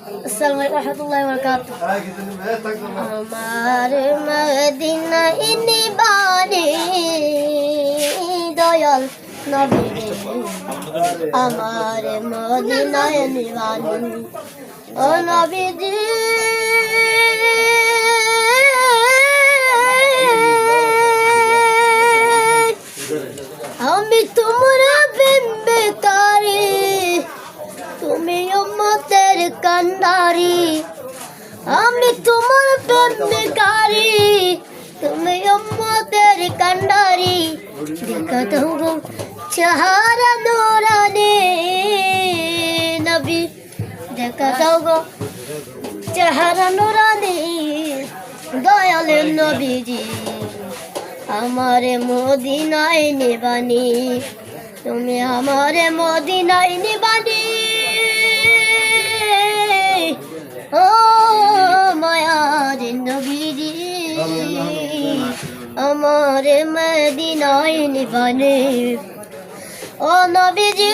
আসসালামু আলাইকুম রহমতুল্লাহি ওয়া বারাকাতুহু। আমার মদিনায় নিবানি দয়াল নবী রে, আমার মদিনায় নিবানি ও নবীজি। আমি তোমরা বিম্বিকারী, তুমি উম্মতের কান্ডারি। আমি তোমার প্রেমিকারি, তুমি উম্মতের কান্ডারি। দেখা দাও গো চেহারা নূরানি নবী, দেখা দাও গো চেহারা নূরানি দয়ালের নবীজি। আমারে মদিনায় নিবানি, তুমি আমারে মদিনায় নিবানি। ও মায়ার নবীজি, আমারে মদিনায় নিবানি ও নবীজি।